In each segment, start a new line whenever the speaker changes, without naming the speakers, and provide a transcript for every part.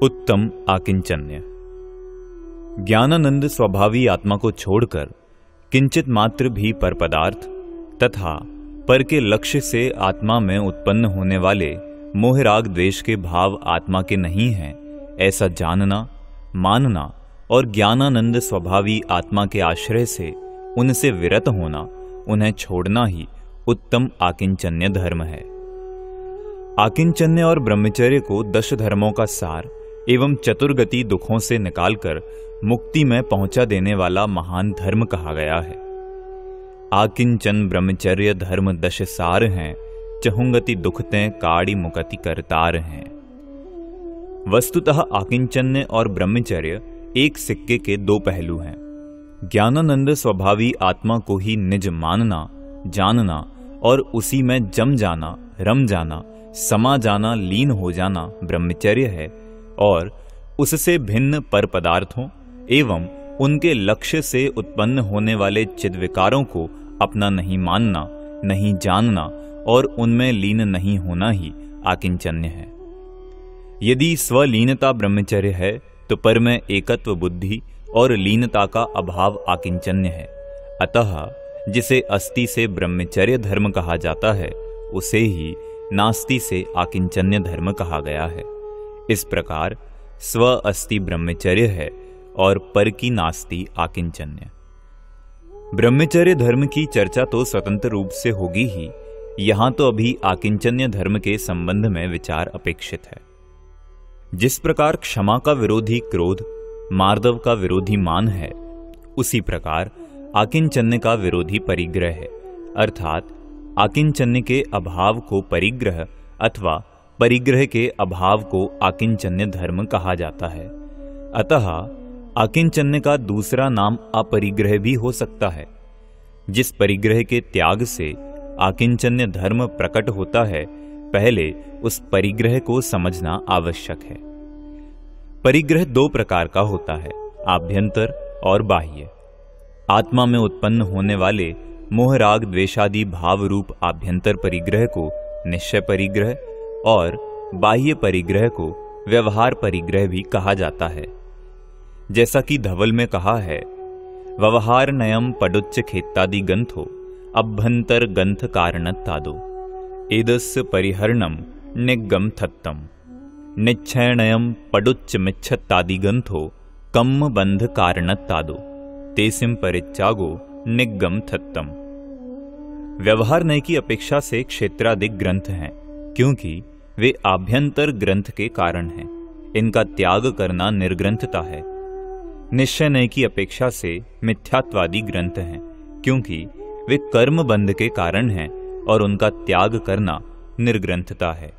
उत्तम आकिंचन्य। ज्ञानानंद स्वभावी आत्मा को छोड़कर किंचित मात्र भी पर पदार्थ तथा पर के लक्ष्य से आत्मा में उत्पन्न होने वाले मोह राग द्वेष के भाव आत्मा के नहीं हैं, ऐसा जानना, मानना और ज्ञानानंद स्वभावी आत्मा के आश्रय से उनसे विरत होना, उन्हें छोड़ना ही उत्तम आकिंचन्य धर्म है। आकिंचन्य और ब्रह्मचर्य को 10 धर्मों का सार एवं चतुर्गति दुखों से निकालकर मुक्ति में पहुंचा देने वाला महान धर्म कहा गया है। आकिंचन ब्रह्मचर्य धर्म 10 सार हैं, चहुंगति दुखते काड़ी मुकति करतार हैं। वस्तुतः आकिंचन्य और ब्रह्मचर्य एक सिक्के के 2 पहलू हैं। ज्ञानानंद स्वभावी आत्मा को ही निज मानना, जानना और उसी में जम जाना, रम जाना, समा जाना, लीन हो जाना ब्रह्मचर्य है और उससे भिन्न पर पदार्थों एवं उनके लक्ष्य से उत्पन्न होने वाले चिद विकारों को अपना नहीं मानना, नहीं जानना और उनमें लीन नहीं होना ही आकिंचन्य है। यदि स्वलीनता ब्रह्मचर्य है तो पर में एकत्व बुद्धि और लीनता का अभाव आकिंचन्य है। अतः जिसे अस्ति से ब्रह्मचर्य धर्म कहा जाता है उसे ही नास्ति से आकिंचन्य धर्म कहा गया है। इस प्रकार स्व अस्ति ब्रह्मचर्य है और पर की नास्ति आकिंचन्य। ब्रह्मचर्य धर्म की चर्चा तो स्वतंत्र रूप से होगी ही, यहां तो अभी आकिंचन्य धर्म के संबंध में विचार अपेक्षित है। जिस प्रकार क्षमा का विरोधी क्रोध, मार्दव का विरोधी मान है, उसी प्रकार आकिंचन्य का विरोधी परिग्रह है। अर्थात आकिंचन्य के अभाव को परिग्रह अथवा परिग्रह के अभाव को आकिंचन्य धर्म कहा जाता है। अतः आकिंचन्य का दूसरा नाम अपरिग्रह भी हो सकता है। जिस परिग्रह के त्याग से आकिंचन्य धर्म प्रकट होता है, पहले उस परिग्रह को समझना आवश्यक है। परिग्रह 2 प्रकार का होता है, आभ्यंतर और बाह्य। आत्मा में उत्पन्न होने वाले मोह राग द्वेषादि भाव रूप आभ्यंतर परिग्रह को निश्चय परिग्रह और बाह्य परिग्रह को व्यवहार परिग्रह भी कहा जाता है। जैसा कि धवल में कहा है, व्यवहार नयम पडुच्च खेत्तादि गंथो अभ्यंतर गंथ कारणत्तादो एदस्य परिहरणम निगम थत्तम निच्छयनयम पडुच्च मिच्छत्तादि गंथो कम्म बंध कारणत्तादो तेसिम परिच्चागो निगम थत्तम। व्यवहार नय की अपेक्षा से क्षेत्रादिक ग्रंथ हैं, क्योंकि वे आभ्यंतर ग्रंथ के कारण हैं। इनका त्याग करना निर्ग्रंथता है। निश्चय नय की अपेक्षा से मिथ्यात्वादी ग्रंथ हैं, क्योंकि वे कर्म बंध के कारण हैं और उनका त्याग करना निर्ग्रंथता है।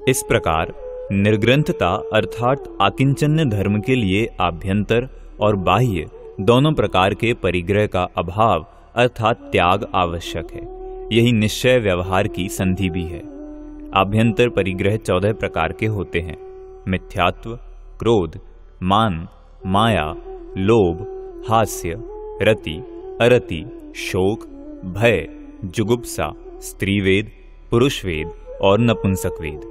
इस प्रकार निर्ग्रंथता अर्थात आकिंचन्य धर्म के लिए आभ्यंतर और बाह्य दोनों प्रकार के परिग्रह का अभाव अर्थात त्याग आवश्यक है। यही निश्चय व्यवहार की संधि भी है। आभ्यंतर परिग्रह 14 प्रकार के होते हैं: मिथ्यात्व, क्रोध, मान, माया, लोभ, हास्य, रति, अरति, शोक, भय, जुगुप्सा, स्त्रीवेद, पुरुषवेद और नपुंसकवेद।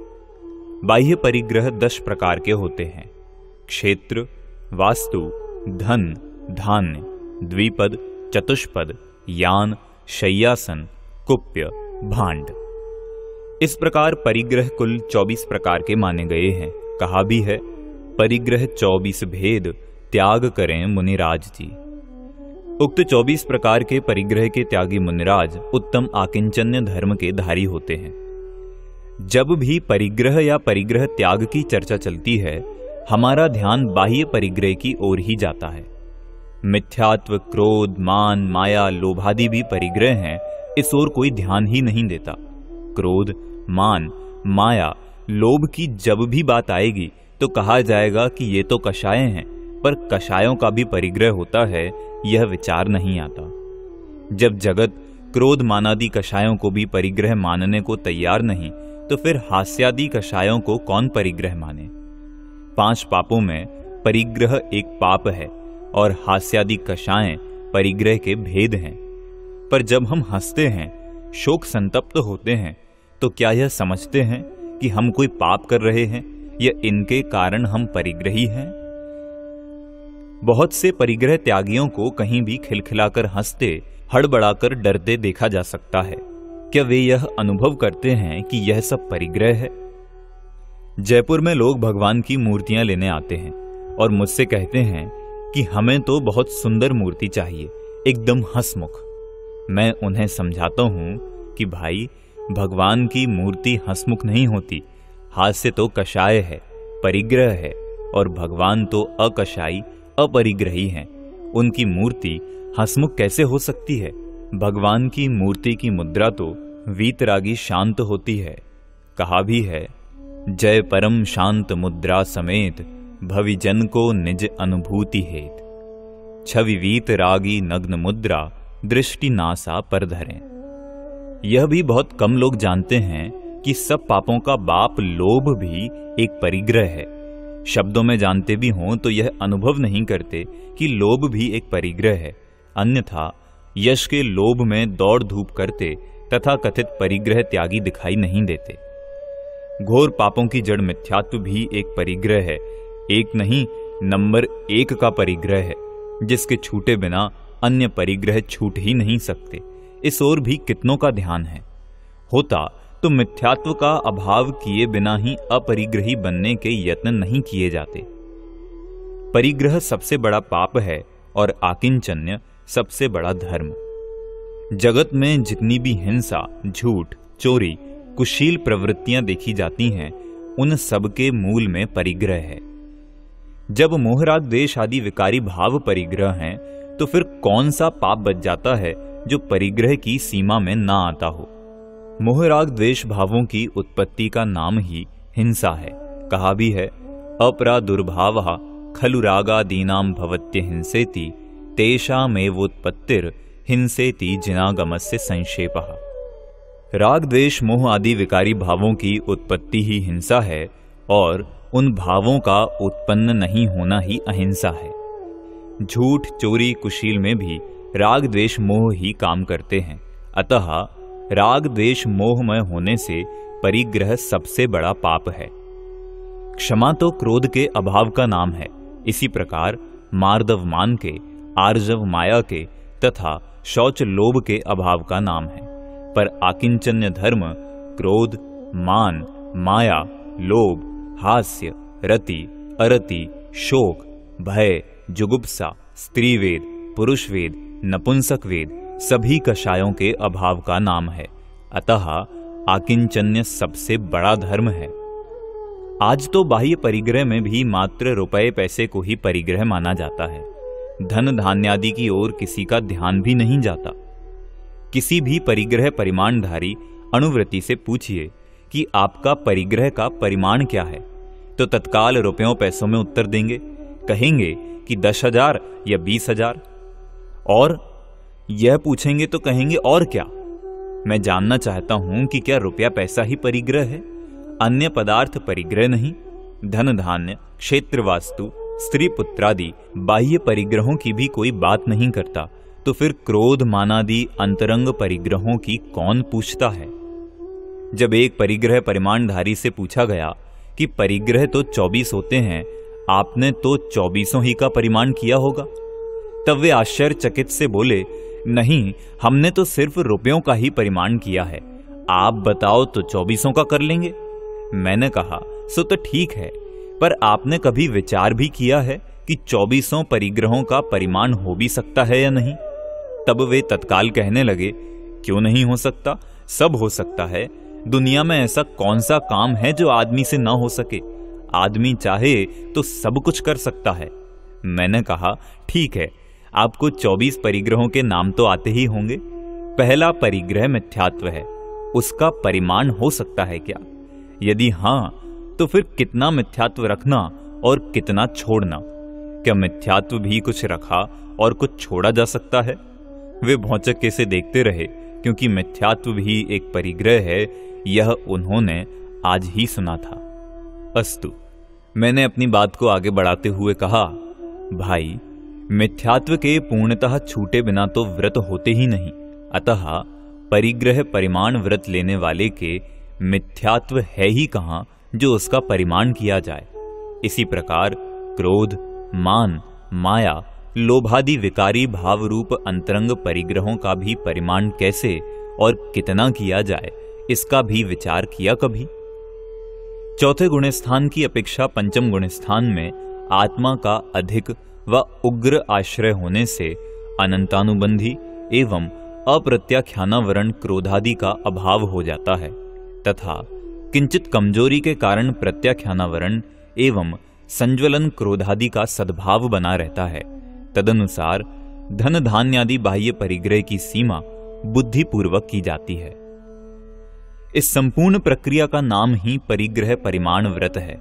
बाह्य परिग्रह 10 प्रकार के होते हैं: क्षेत्र, वास्तु, धन, धान्य, द्विपद, चतुष्पद, यान, शय्यासन, कुप्य, भांड। इस प्रकार परिग्रह कुल 24 प्रकार के माने गए हैं। कहा भी है, परिग्रह 24 भेद त्याग करें मुनिराज जी। उक्त 24 प्रकार के परिग्रह के त्यागी मुनिराज उत्तम आकिंचन्य धर्म के धारी होते हैं। जब भी परिग्रह या परिग्रह त्याग की चर्चा चलती है, हमारा ध्यान बाह्य परिग्रह की ओर ही जाता है। मिथ्यात्व, क्रोध, मान, माया, लोभादि भी परिग्रह हैं, इस ओर कोई ध्यान ही नहीं देता। क्रोध, मान, माया, लोभ की जब भी बात आएगी तो कहा जाएगा कि ये तो कषाय हैं, पर कषायों का भी परिग्रह होता है, यह विचार नहीं आता। जब जगत क्रोध मानादि कषायों को भी परिग्रह मानने को तैयार नहीं, तो फिर हास्यादि कषायों को कौन परिग्रह माने? 5 पापों में परिग्रह एक पाप है और हास्यादि कषायें परिग्रह के भेद हैं। पर जब हम हंसते हैं, शोक संतप्त होते हैं, तो क्या यह समझते हैं कि हम कोई पाप कर रहे हैं या इनके कारण हम परिग्रही हैं? बहुत से परिग्रह त्यागियों को कहीं भी खिलखिलाकर हंसते, हड़बड़ाकर डरते देखा जा सकता है। क्या वे यह अनुभव करते हैं कि यह सब परिग्रह है? जयपुर में लोग भगवान की मूर्तियां लेने आते हैं और मुझसे कहते हैं कि हमें तो बहुत सुंदर मूर्ति चाहिए, एकदम हंसमुख। मैं उन्हें समझाता हूं कि भाई, भगवान की मूर्ति हंसमुख नहीं होती, हास्य तो कषाय है, परिग्रह है, और भगवान तो अकषाई अपरिग्रही हैं। उनकी मूर्ति हंसमुख कैसे हो सकती है? भगवान की मूर्ति की मुद्रा तो वीतरागी शांत होती है। कहा भी है, जय परम शांत मुद्रा समेत, भविजन को निज अनुभूति हेत। छवि वीतरागी नग्न मुद्रा, दृष्टि नासा पर धरें। यह भी बहुत कम लोग जानते हैं कि सब पापों का बाप लोभ भी एक परिग्रह है। शब्दों में जानते भी हों तो यह अनुभव नहीं करते कि लोभ भी एक परिग्रह है, अन्यथा यश के लोभ में दौड़ धूप करते तथा कथित परिग्रह त्यागी दिखाई नहीं देते। घोर पापों की जड़ मिथ्यात्व भी एक परिग्रह है, एक नहीं नंबर 1 का परिग्रह है, जिसके छूटे बिना अन्य परिग्रह छूट ही नहीं सकते। इस ओर भी कितनों का ध्यान है। होता तो मिथ्यात्व का अभाव किए बिना ही अपरिग्रही बनने के यत्न नहीं किए जाते। परिग्रह सबसे बड़ा पाप है और आकिंचन्य सबसे बड़ा धर्म। जगत में जितनी भी हिंसा, झूठ, चोरी, कुशील प्रवृत्तियां देखी जाती हैं, उन सब के मूल में परिग्रह है। जब मोहराग द्वेष आदि विकारी भाव परिग्रह हैं, तो फिर कौन सा पाप बच जाता है जो परिग्रह की सीमा में ना आता हो? मोहराग द्वेष भावों की उत्पत्ति का नाम ही हिंसा है। कहा भी है, अपरा दुर्भावः खलु रागादीनां भवत्य हिंसेति, तेषामेवोत्पत्तिर हिंसेति जिनागमस्य संक्षेपः। राग द्वेष मोह आदि विकारी भावों की उत्पत्ति ही हिंसा है और उन भावों का उत्पन्न नहीं होना ही अहिंसा है। झूठ, चोरी, कुशील में भी राग द्वेष मोह ही काम करते हैं। अतः राग द्वेष मोहमय होने से परिग्रह सबसे बड़ा पाप है। क्षमा तो क्रोध के अभाव का नाम है। इसी प्रकार मार्दव मान के, आर्जव माया के तथा शौच लोभ के अभाव का नाम है। पर आकिंचन्य धर्म क्रोध, मान, माया, लोभ, हास्य, रति, अरति, शोक, भय, जुगुप्सा, स्त्रीवेद, पुरुषवेद, नपुंसकवेद सभी कषायों के अभाव का नाम है। अतः आकिंचन्य सबसे बड़ा धर्म है। आज तो बाह्य परिग्रह में भी मात्र रुपए पैसे को ही परिग्रह माना जाता है। धन धान्यादि की ओर किसी का ध्यान भी नहीं जाता। किसी भी परिग्रह परिमाणधारी अणुव्रति से पूछिए कि आपका परिग्रह का परिमाण क्या है, तो तत्काल रुपयों पैसों में उत्तर देंगे। कहेंगे कि 10,000 या 20,000, और यह पूछेंगे तो कहेंगे और क्या। मैं जानना चाहता हूं कि क्या रुपया पैसा ही परिग्रह है, अन्य पदार्थ परिग्रह नहीं? धन धान्य, क्षेत्र वास्तु, स्त्री पुत्रादि बाह्य परिग्रहों की भी कोई बात नहीं करता, तो फिर क्रोध मानादि अंतरंग परिग्रहों की कौन पूछता है? जब एक परिग्रह परिमाणधारी से पूछा गया कि परिग्रह तो 24 होते हैं, आपने तो 24 ही का परिमाण किया होगा, तब वे आश्चर्यचकित से बोले, नहीं, हमने तो सिर्फ रुपयों का ही परिमाण किया है, आप बताओ तो 24 का कर लेंगे। मैंने कहा, सो तो ठीक है, पर आपने कभी विचार भी किया है कि 24 परिग्रहों का परिमाण हो भी सकता है या नहीं? तब वे तत्काल कहने लगे, क्यों नहीं हो सकता, सब हो सकता है। दुनिया में ऐसा कौन सा काम है जो आदमी से ना हो सके? आदमी चाहे तो सब कुछ कर सकता है। मैंने कहा, ठीक है, आपको 24 परिग्रहों के नाम तो आते ही होंगे। पहला परिग्रह मिथ्यात्व है, उसका परिमाण हो सकता है क्या? यदि हां, तो फिर कितना मिथ्यात्व रखना और कितना छोड़ना? क्या मिथ्यात्व भी कुछ रखा और कुछ छोड़ा जा सकता है? वे भौचक्के से देखते रहे, क्योंकि मिथ्यात्व भी एक परिग्रह है, यह उन्होंने आज ही सुना था। अस्तु, मैंने अपनी बात को आगे बढ़ाते हुए कहा, भाई, मिथ्यात्व के पूर्णतः छूटे बिना तो व्रत होते ही नहीं। अतः परिग्रह परिमाण व्रत लेने वाले के मिथ्यात्व है ही कहां जो उसका परिमाण किया जाए। इसी प्रकार क्रोध, मान, माया, लोभादि विकारी भाव रूप अंतरंग परिग्रहों का भी परिमाण कैसे और कितना किया जाए, इसका भी विचार किया कभी? चौथे गुणस्थान की अपेक्षा पंचम गुणस्थान में आत्मा का अधिक व उग्र आश्रय होने से अनंतानुबंधी एवं अप्रत्याख्यानावरण क्रोधादि का अभाव हो जाता है तथा किंचित कमजोरी के कारण प्रत्याख्यानावरण एवं संज्वलन क्रोधादि का सद्भाव बना रहता है। तदनुसार धन धान्यादि बाह्य परिग्रह की सीमा बुद्धिपूर्वक की जाती है। इस संपूर्ण प्रक्रिया का नाम ही परिग्रह परिमाण व्रत है।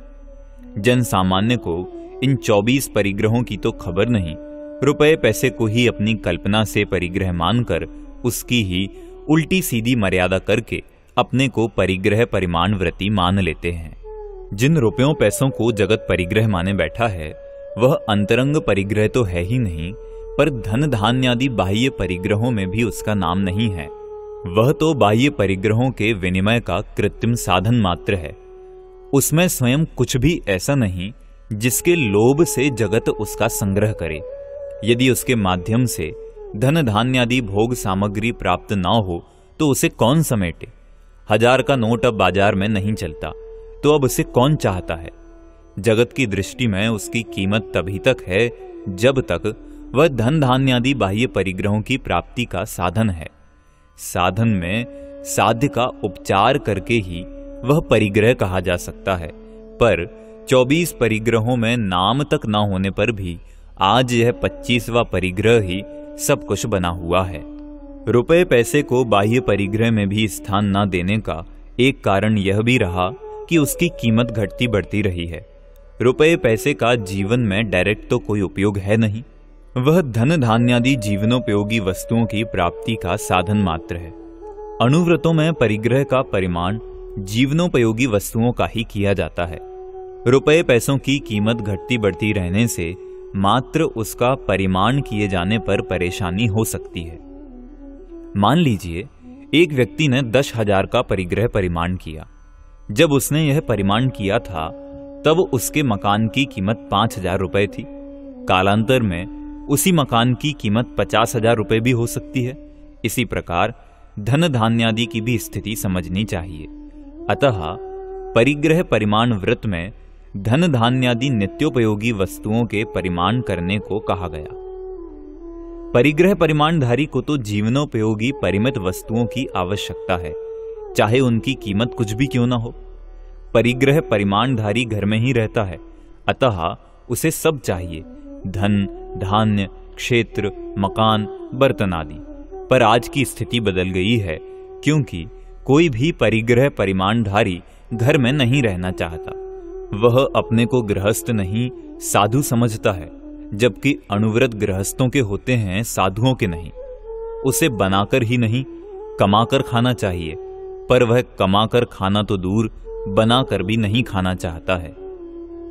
जन सामान्य को इन 24 परिग्रहों की तो खबर नहीं, रुपए पैसे को ही अपनी कल्पना से परिग्रह मानकर उसकी ही उल्टी सीधी मर्यादा करके अपने को परिग्रह परिमाण व्रती मान लेते हैं। जिन रुपयों पैसों को जगत परिग्रह माने बैठा है वह अंतरंग परिग्रह तो है ही नहीं, पर धन धान्यादि बाह्य परिग्रहों में भी उसका नाम नहीं है। वह तो बाह्य परिग्रहों के विनिमय का कृत्रिम साधन मात्र है। उसमें स्वयं कुछ भी ऐसा नहीं जिसके लोभ से जगत उसका संग्रह करे। यदि उसके माध्यम से धन धान्यादि भोग सामग्री प्राप्त न हो तो उसे कौन समेटे? 1000 का नोट अब बाजार में नहीं चलता तो अब उसे कौन चाहता है? जगत की दृष्टि में उसकी कीमत तभी तक है जब तक वह धन धान्यादि बाह्य परिग्रहों की प्राप्ति का साधन है। साधन में साध्य का उपचार करके ही वह परिग्रह कहा जा सकता है, पर 24 परिग्रहों में नाम तक न होने पर भी आज यह 25वां परिग्रह ही सब कुछ बना हुआ है। रुपए पैसे को बाह्य परिग्रह में भी स्थान न देने का एक कारण यह भी रहा कि उसकी कीमत घटती बढ़ती रही है। रुपए पैसे का जीवन में डायरेक्ट तो कोई उपयोग है नहीं, वह धन धान्यादि जीवनोपयोगी वस्तुओं की प्राप्ति का साधन मात्र है। अणुव्रतों में परिग्रह का परिमाण जीवनोपयोगी वस्तुओं का ही किया जाता है। रुपए पैसों की कीमत घटती बढ़ती रहने से मात्र उसका परिमाण किए जाने पर परेशानी हो सकती है। मान लीजिए एक व्यक्ति ने 10,000 का परिग्रह परिमाण किया। जब उसने यह परिमाण किया था तब उसके मकान की कीमत 5,000 रुपए थी। कालांतर में उसी मकान की कीमत 50,000 रुपए भी हो सकती है। इसी प्रकार धन धान्यादि की भी स्थिति समझनी चाहिए। अतः परिग्रह परिमाण व्रत में धन धान्यादि नित्योपयोगी वस्तुओं के परिमाण करने को कहा गया। परिग्रह परिमाणधारी को तो जीवनोपयोगी परिमित वस्तुओं की आवश्यकता है, चाहे उनकी कीमत कुछ भी क्यों न हो। परिग्रह परिमाणधारी घर में ही रहता है, अतः उसे सब चाहिए, धन धान्य, क्षेत्र, मकान, बर्तन आदि। पर आज की स्थिति बदल गई है, क्योंकि कोई भी परिग्रह परिमाणधारी घर में नहीं रहना चाहता। वह अपने को गृहस्थ नहीं साधु समझता है, जबकि अणुव्रत गृहस्थों के होते हैं, साधुओं के नहीं। उसे बनाकर ही नहीं कमाकर खाना चाहिए, पर वह कमाकर खाना तो दूर बनाकर भी नहीं खाना चाहता है।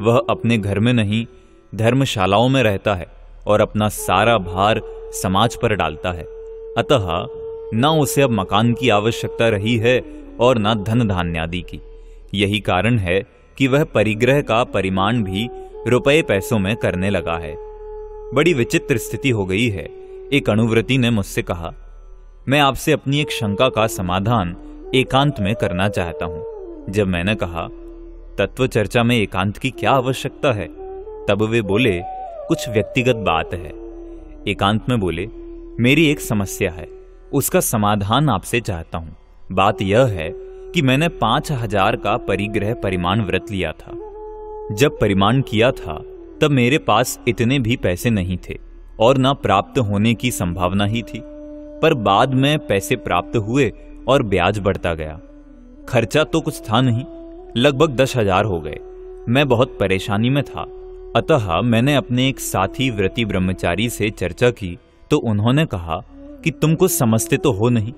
वह अपने घर में नहीं धर्मशालाओं में रहता है और अपना सारा भार समाज पर डालता है। अतः न उसे अब मकान की आवश्यकता रही है और न धन धान्यादि की। यही कारण है कि वह परिग्रह का परिमाण भी रुपए पैसों में करने लगा है। बड़ी विचित्र स्थिति हो गई है। एक अणुव्रती ने मुझसे कहा, मैं आपसे अपनी एक शंका का समाधान एकांत में करना चाहता हूं। जब मैंने कहा, तत्व चर्चा में एकांत की क्या आवश्यकता है, तब वे बोले, कुछ व्यक्तिगत बात है। एकांत में बोले, मेरी एक समस्या है, उसका समाधान आपसे चाहता हूं। बात यह है कि मैंने 5,000 का परिग्रह परिमाण व्रत लिया था। जब परिमाण किया था तब मेरे पास इतने भी पैसे नहीं थे और न प्राप्त होने की संभावना ही थी, पर बाद में पैसे प्राप्त हुए और ब्याज बढ़ता गया। खर्चा तो कुछ था नहीं, लगभग 10,000 हो गए। मैं बहुत परेशानी में था, अतः मैंने अपने एक साथी व्रती ब्रह्मचारी से चर्चा की तो उन्होंने कहा कि तुम कुछ समझते तो हो नहीं,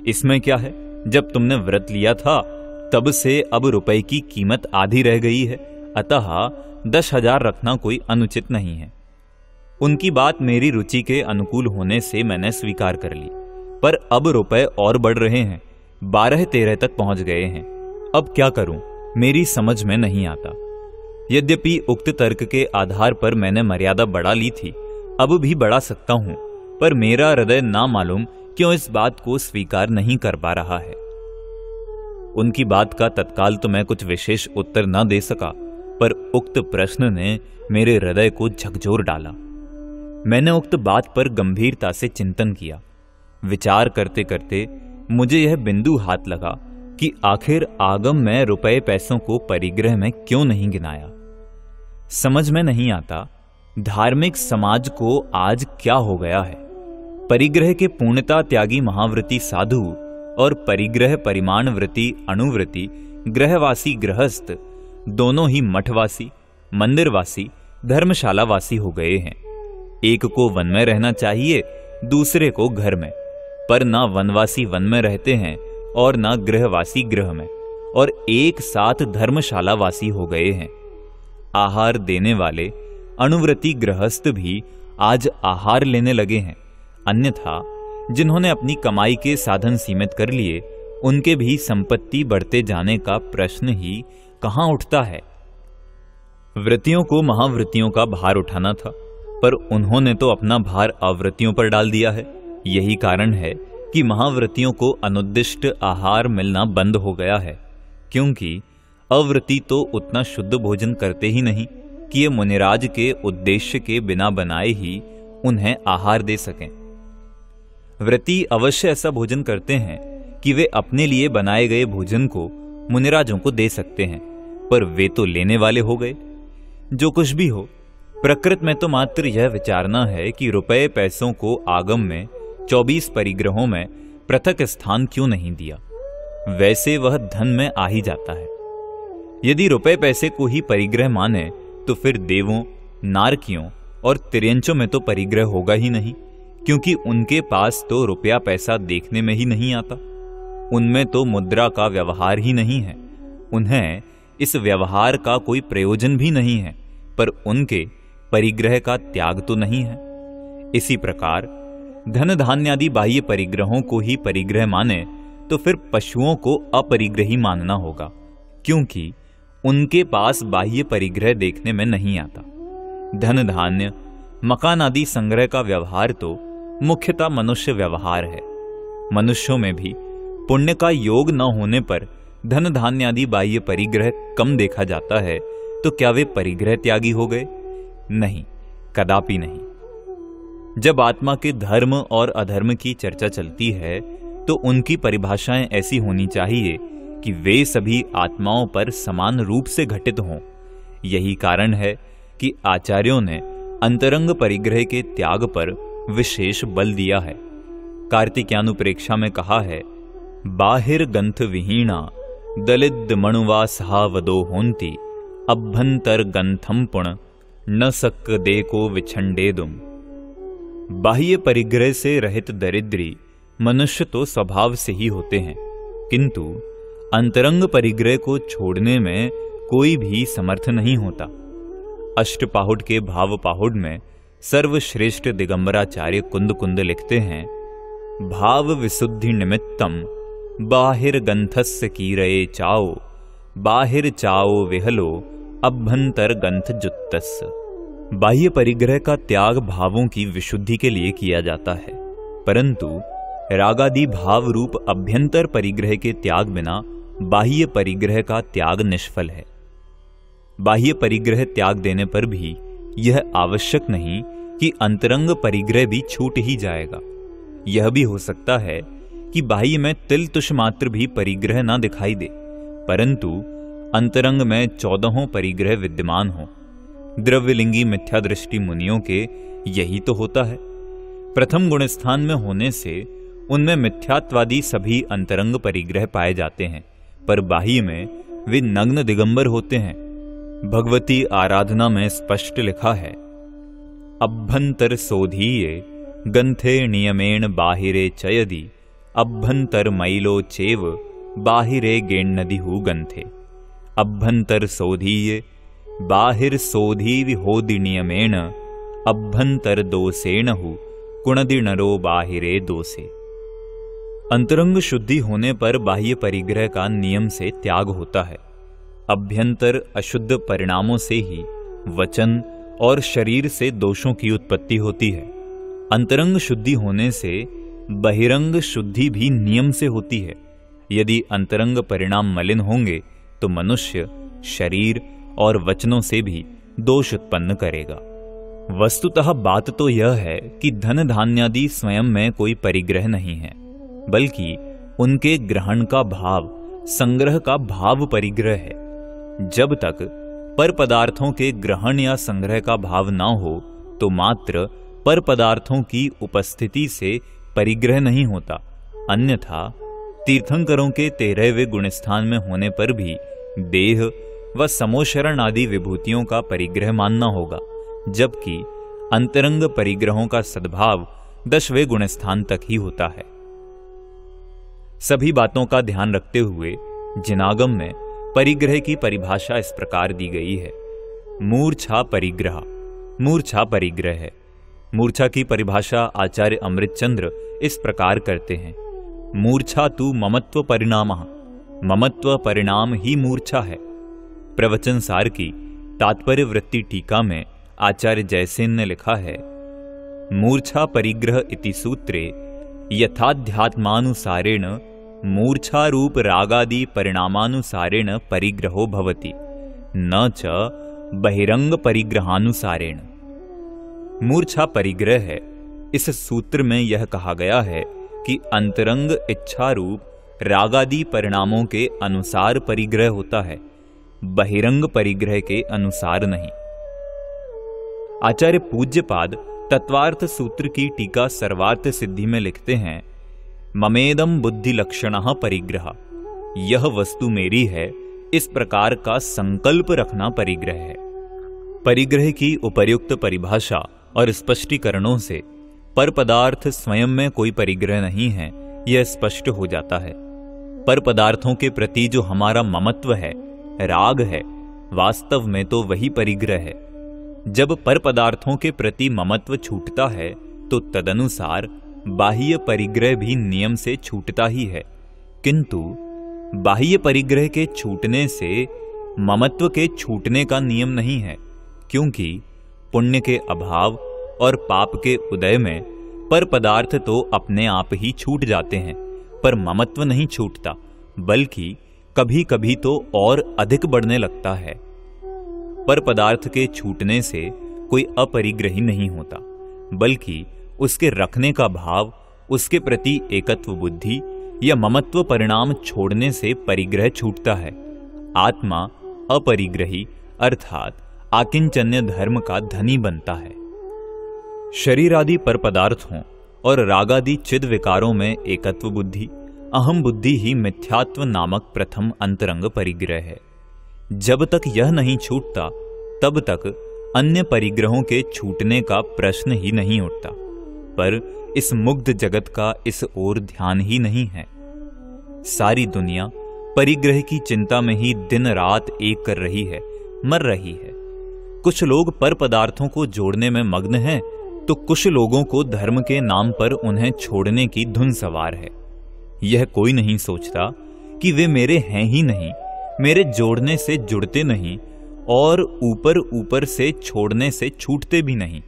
इसमें क्या है, जब तुमने व्रत लिया था तब से अब रुपए की कीमत आधी रह गई है, अतः 10,000 रखना कोई अनुचित नहीं है। उनकी बात मेरी रुचि के अनुकूल होने से मैंने स्वीकार कर ली, पर अब रुपए और बढ़ रहे हैं, 12-13 तक पहुंच गए हैं। अब क्या करूं? मेरी समझ में नहीं आता। यद्यपि उक्त तर्क के आधार पर मैंने मर्यादा बढ़ा ली थी, अब भी बढ़ा सकता हूं, पर मेरा हृदय ना मालूम क्यों इस बात को स्वीकार नहीं कर पा रहा है। उनकी बात का तत्काल तो मैं कुछ विशेष उत्तर न दे सका, पर उक्त प्रश्न ने मेरे हृदय को झकझोर डाला। मैंने उक्त बात पर गंभीरता से चिंतन किया। विचार करते करते मुझे यह बिंदु हाथ लगा कि आखिर आगम में रुपए पैसों को परिग्रह में क्यों नहीं गिनाया। समझ में नहीं आता धार्मिक समाज को आज क्या हो गया है। परिग्रह के पूर्णता त्यागी महाव्रती साधु और परिग्रह परिमाण व्रती अणुव्रती ग्रहवासी गृहस्थ दोनों ही मठवासी, मंदिरवासी, धर्मशालावासी हो गए हैं। एक को वन में रहना चाहिए, दूसरे को घर में, पर ना वनवासी वन में रहते हैं और ना गृहवासी गृह में, और एक साथ धर्मशालावासी हो गए हैं। आहार देने वाले अणुव्रती गृहस्थ भी आज आहार लेने लगे हैं, अन्यथा जिन्होंने अपनी कमाई के साधन सीमित कर लिए उनके भी संपत्ति बढ़ते जाने का प्रश्न ही कहां उठता है। व्रतियों को महाव्रतियों का भार उठाना था, पर उन्होंने तो अपना भार अव्रतियों पर डाल दिया है। यही कारण है कि महाव्रतियों को अनुद्दिष्ट आहार मिलना बंद हो गया है, क्योंकि अव्रती तो उतना शुद्ध भोजन करते ही नहीं कि ये मुनिराज के उद्देश्य के बिना बनाए ही उन्हें आहार दे सकें। व्रती अवश्य ऐसा भोजन करते हैं कि वे अपने लिए बनाए गए भोजन को मुनिराजों को दे सकते हैं, पर वे तो लेने वाले हो गए। जो कुछ भी हो, प्रकृत में तो मात्र यह विचारना है कि रुपए पैसों को आगम में 24 परिग्रहों में पृथक स्थान क्यों नहीं दिया। वैसे वह धन में आ ही जाता है। यदि रुपए पैसे को ही परिग्रह माने तो फिर देवों, नारकियों और तिर्यंचों में तो परिग्रह होगा ही नहीं, क्योंकि उनके पास तो रुपया पैसा देखने में ही नहीं आता। उनमें तो मुद्रा का व्यवहार ही नहीं है, उन्हें इस व्यवहार का कोई प्रयोजन भी नहीं है, पर उनके परिग्रह का त्याग तो नहीं है। इसी प्रकार धन धान्यादि बाह्य परिग्रहों को ही परिग्रह माने तो फिर पशुओं को अपरिग्रही मानना होगा, क्योंकि उनके पास बाह्य परिग्रह देखने में नहीं आता। धन धान्य मकान आदि संग्रह का व्यवहार तो मुख्यतः मनुष्य व्यवहार है। मनुष्यों में भी पुण्य का योग न होने पर धन धान्य आदि बाह्य परिग्रह कम देखा जाता है, तो क्या वे परिग्रह त्यागी हो गए? नहीं, कदापि नहीं। जब आत्मा के धर्म और अधर्म की चर्चा चलती है तो उनकी परिभाषाएं ऐसी होनी चाहिए कि वे सभी आत्माओं पर समान रूप से घटित हों। यही कारण है कि आचार्यों ने अंतरंग परिग्रह के त्याग पर विशेष बल दिया है। कार्तिक्यानुप्रेक्षा में कहा है, बाहिर गंथ विहीणा दलित मणुवा सहावदो होंती अभ्यंतर गंथम पुण न सक दे को विछंडेदुम। बाह्य परिग्रह से रहित दरिद्री मनुष्य तो स्वभाव से ही होते हैं, किंतु अंतरंग परिग्रह को छोड़ने में कोई भी समर्थ नहीं होता। अष्टपाहुड़ के भाव पाहुड़ में सर्वश्रेष्ठ दिगंबराचार्य कुंद कुंद लिखते हैं, भाव विशुद्धि निमित्तम बाहिर गंथस्य कीरये चाओ बाहिर चाओ विहलो अभ्यंतर गंथ जुत्तस्य। बाह्य परिग्रह का त्याग भावों की विशुद्धि के लिए किया जाता है, परंतु रागादि भाव रूप अभ्यंतर परिग्रह के त्याग बिना बाह्य परिग्रह का त्याग निष्फल है। बाह्य परिग्रह त्याग देने पर भी यह आवश्यक नहीं कि अंतरंग परिग्रह भी छूट ही जाएगा। यह भी हो सकता है कि बाह्य में तिल तुष मात्र भी परिग्रह ना दिखाई दे, परंतु अंतरंग में 14 परिग्रह विद्यमान हो। द्रव्यलिंगी मिथ्या दृष्टि मुनियों के यही तो होता है। प्रथम गुण स्थान में होने से उनमें मिथ्यात्वादी सभी अंतरंग परिग्रह पाए जाते हैं, पर बाह्य में वे नग्न दिगंबर होते हैं। भगवती आराधना में स्पष्ट लिखा है, अभ्यंतर सोधीये गंथे नियमेण बाहिरे चयदि अभ्यंतर मैलो चेव बाहिरे गेन्नदिहु गंथे। अभ्यंतर सोधीये बाहिर सोधी विहोदि नियमेण अभ्यंतर दोषेणहु कुणदि नरो बाहिरे दोषे। अंतरंग शुद्धि होने पर बाह्य परिग्रह का नियम से त्याग होता है। अभ्यंतर अशुद्ध परिणामों से ही वचन और शरीर से दोषों की उत्पत्ति होती है। अंतरंग शुद्धि होने से बहिरंग शुद्धि भी नियम से होती है। यदि अंतरंग परिणाम मलिन होंगे तो मनुष्य शरीर और वचनों से भी दोष उत्पन्न करेगा। वस्तुतः बात तो यह है कि धन धान्यादि स्वयं में कोई परिग्रह नहीं है, बल्कि उनके ग्रहण का भाव, संग्रह का भाव परिग्रह है। जब तक पर पदार्थों के ग्रहण या संग्रह का भाव न हो तो मात्र पर पदार्थों की उपस्थिति से परिग्रह नहीं होता। अन्यथा तीर्थंकरों के 13वें गुणस्थान में होने पर भी देह व समोशरण आदि विभूतियों का परिग्रह मानना होगा, जबकि अंतरंग परिग्रहों का सद्भाव 10वें गुणस्थान तक ही होता है। सभी बातों का ध्यान रखते हुए जिनागम में परिग्रह की परिभाषा इस प्रकार दी गई है। मूर्छा परिग्रह, मूर्छा परिग्रह है। मूर्छा की परिभाषा आचार्य अमृतचंद्र इस प्रकार करते हैं। मूर्छा तु ममत्व परिणामः, ममत्व परिणाम ही मूर्छा है। प्रवचन सार की तात्पर्य वृत्ति टीका में आचार्य जयसेन ने लिखा है, मूर्छा परिग्रह इति सूत्रे यथाध्यात्मानुसारेण मूर्छा रूप रागादि परिणामानुसारेण परिग्रहो भवति, न च बहिरंग परिग्रहानुसारेण। मूर्छा परिग्रह है। इस सूत्र में यह कहा गया है कि अंतरंग इच्छा रूप रागादि परिणामों के अनुसार परिग्रह होता है, बहिरंग परिग्रह के अनुसार नहीं। आचार्य पूज्यपाद तत्वार्थ सूत्र की टीका सर्वार्थ सिद्धि में लिखते हैं, ममेदम बुद्धि लक्षणः परिग्रह, यह वस्तु मेरी है, इस प्रकार का संकल्प रखना परिग्रह है। परिग्रह की उपर्युक्त परिभाषा और स्पष्टीकरणों से पर पदार्थ स्वयं में कोई परिग्रह नहीं है, यह स्पष्ट हो जाता है। पर पदार्थों के प्रति जो हमारा ममत्व है, राग है, वास्तव में तो वही परिग्रह है। जब पर पदार्थों के प्रति ममत्व छूटता है तो तदनुसार बाह्य परिग्रह भी नियम से छूटता ही है, किंतु बाह्य परिग्रह के छूटने से ममत्व के छूटने का नियम नहीं है, क्योंकि पुण्य के अभाव और पाप के उदय में पर पदार्थ तो अपने आप ही छूट जाते हैं, पर ममत्व नहीं छूटता, बल्कि कभी कभी तो और अधिक बढ़ने लगता है। पर पदार्थ के छूटने से कोई अपरिग्रही नहीं होता, बल्कि उसके रखने का भाव, उसके प्रति एकत्व बुद्धि या ममत्व परिणाम छोड़ने से परिग्रह छूटता है। आत्मा अपरिग्रही अर्थात आकिंचन्य धर्म का धनी बनता है। शरीर आदि पर पदार्थों और रागादि चिद विकारों में एकत्व बुद्धि, अहम बुद्धि ही मिथ्यात्व नामक प्रथम अंतरंग परिग्रह है। जब तक यह नहीं छूटता तब तक अन्य परिग्रहों के छूटने का प्रश्न ही नहीं उठता, पर इस मुग्ध जगत का इस ओर ध्यान ही नहीं है। सारी दुनिया परिग्रह की चिंता में ही दिन रात एक कर रही है, मर रही है। कुछ लोग पर पदार्थों को जोड़ने में मग्न हैं, तो कुछ लोगों को धर्म के नाम पर उन्हें छोड़ने की धुन सवार है। यह कोई नहीं सोचता कि वे मेरे हैं ही नहीं, मेरे जोड़ने से जुड़ते नहीं और ऊपर ऊपर से छोड़ने से छूटते भी नहीं।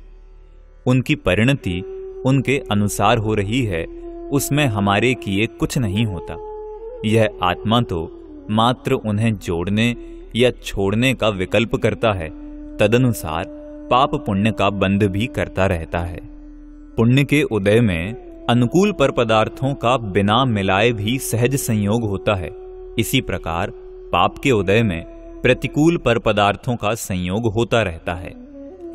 उनकी परिणति उनके अनुसार हो रही है, उसमें हमारे किए कुछ नहीं होता। यह आत्मा तो मात्र उन्हें जोड़ने या छोड़ने का विकल्प करता है, तदनुसार पाप पुण्य का बंध भी करता रहता है। पुण्य के उदय में अनुकूल पर पदार्थों का बिना मिलाए भी सहज संयोग होता है। इसी प्रकार पाप के उदय में प्रतिकूल पर पदार्थों का संयोग होता रहता है।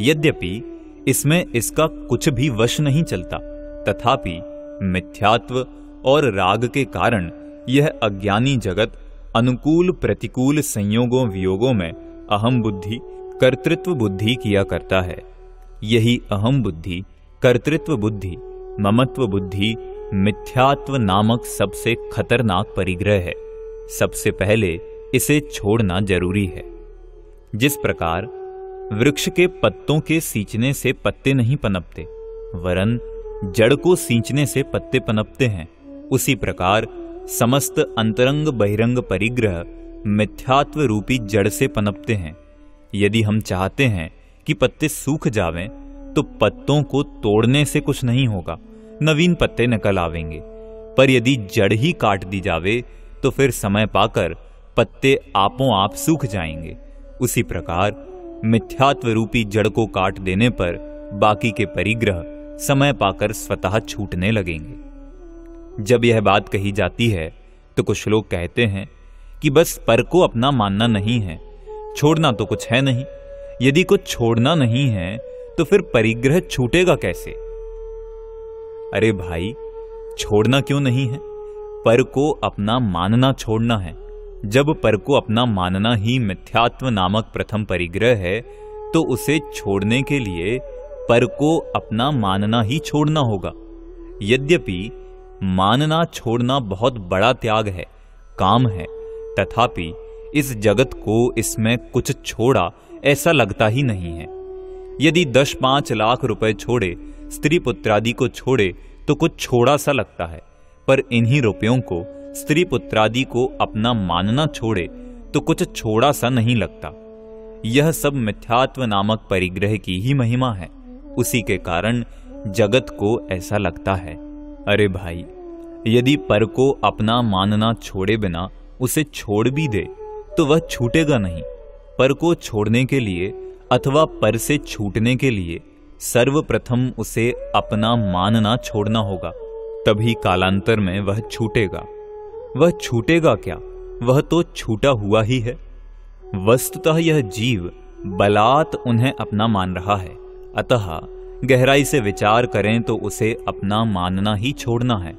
यद्यपि इसमें इसका कुछ भी वश नहीं चलता, तथापि मिथ्यात्व और राग के कारण यह अज्ञानी जगत अनुकूल प्रतिकूल संयोगों वियोगों में अहम बुद्धि कर्तृत्व बुद्धि किया करता है। यही अहम बुद्धि, कर्तृत्व बुद्धि, ममत्व बुद्धि मिथ्यात्व नामक सबसे खतरनाक परिग्रह है। सबसे पहले इसे छोड़ना जरूरी है। जिस प्रकार वृक्ष के पत्तों के सींचने से पत्ते नहीं पनपते, वरन जड़ को सींचने से पत्ते पनपते हैं, उसी प्रकार समस्त अंतरंग बहिरंग परिग्रह मिथ्यात्व रूपी जड़ से पनपते हैं। यदि हम चाहते हैं कि पत्ते सूख जावें, तो पत्तों को तोड़ने से कुछ नहीं होगा, नवीन पत्ते निकल आवेंगे। पर यदि जड़ ही काट दी जावे, तो फिर समय पाकर पत्ते आपों आप सूख जाएंगे। उसी प्रकार मिथ्यात्व रूपी जड़ को काट देने पर बाकी के परिग्रह समय पाकर स्वतः छूटने लगेंगे। जब यह बात कही जाती है तो कुछ लोग कहते हैं कि बस पर को अपना मानना नहीं है, छोड़ना तो कुछ है नहीं। यदि कुछ छोड़ना नहीं है तो फिर परिग्रह छूटेगा कैसे? अरे भाई, छोड़ना क्यों नहीं है? पर को अपना मानना छोड़ना है। जब पर को अपना मानना ही मिथ्यात्व नामक प्रथम परिग्रह है, तो उसे छोड़ने के लिए पर को अपना मानना ही छोड़ना होगा। यद्यपि मानना छोड़ना बहुत बड़ा त्याग है, काम है, तथापि इस जगत को इसमें कुछ छोड़ा ऐसा लगता ही नहीं है। यदि 10-5 लाख रुपए छोड़े, स्त्री पुत्रादि को छोड़े, तो कुछ छोड़ा सा लगता है। पर इन्हीं रुपयों को, स्त्री पुत्रादि को अपना मानना छोड़े तो कुछ छोड़ा सा नहीं लगता। यह सब मिथ्यात्व नामक परिग्रह की ही महिमा है। उसी के कारण जगत को ऐसा लगता है। अरे भाई, यदि पर को अपना मानना छोड़े बिना उसे छोड़ भी दे तो वह छूटेगा नहीं। पर को छोड़ने के लिए अथवा पर से छूटने के लिए सर्वप्रथम उसे अपना मानना छोड़ना होगा, तभी कालांतर में वह छूटेगा। वह छूटेगा क्या? वह तो छूटा हुआ ही है। वस्तुतः यह जीव बलात् उन्हें अपना मान रहा है। अतः गहराई से विचार करें तो उसे अपना मानना ही छोड़ना है।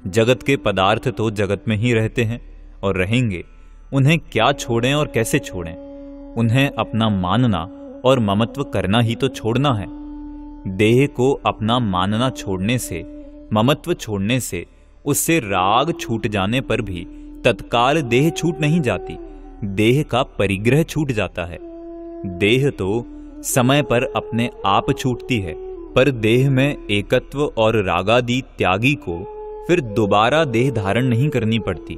जगत के पदार्थ तो जगत में ही रहते हैं और रहेंगे। उन्हें क्या छोड़ें और कैसे छोड़ें? उन्हें अपना मानना और ममत्व करना ही तो छोड़ना है। देह को अपना मानना छोड़ने से, ममत्व छोड़ने से, उससे राग छूट जाने पर भी तत्काल देह छूट नहीं जाती, देह का परिग्रह छूट जाता है। देह तो समय पर अपने आप छूटती है, पर देह में एकत्व और रागादि त्यागी को फिर दोबारा देह धारण नहीं करनी पड़ती।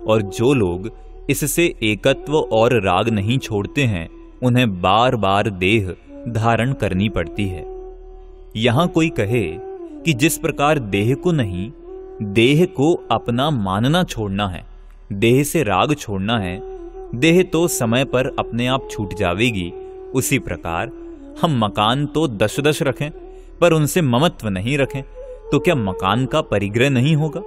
और जो लोग इससे एकत्व और राग नहीं छोड़ते हैं, उन्हें बार बार देह धारण करनी पड़ती है। यहां कोई कहे कि जिस प्रकार देह को नहीं, देह को अपना मानना छोड़ना है, देह से राग छोड़ना है, देह तो समय पर अपने आप छूट जावेगी, उसी प्रकार हम मकान तो 10 रखें पर उनसे ममत्व नहीं रखें, तो क्या मकान का परिग्रह नहीं होगा?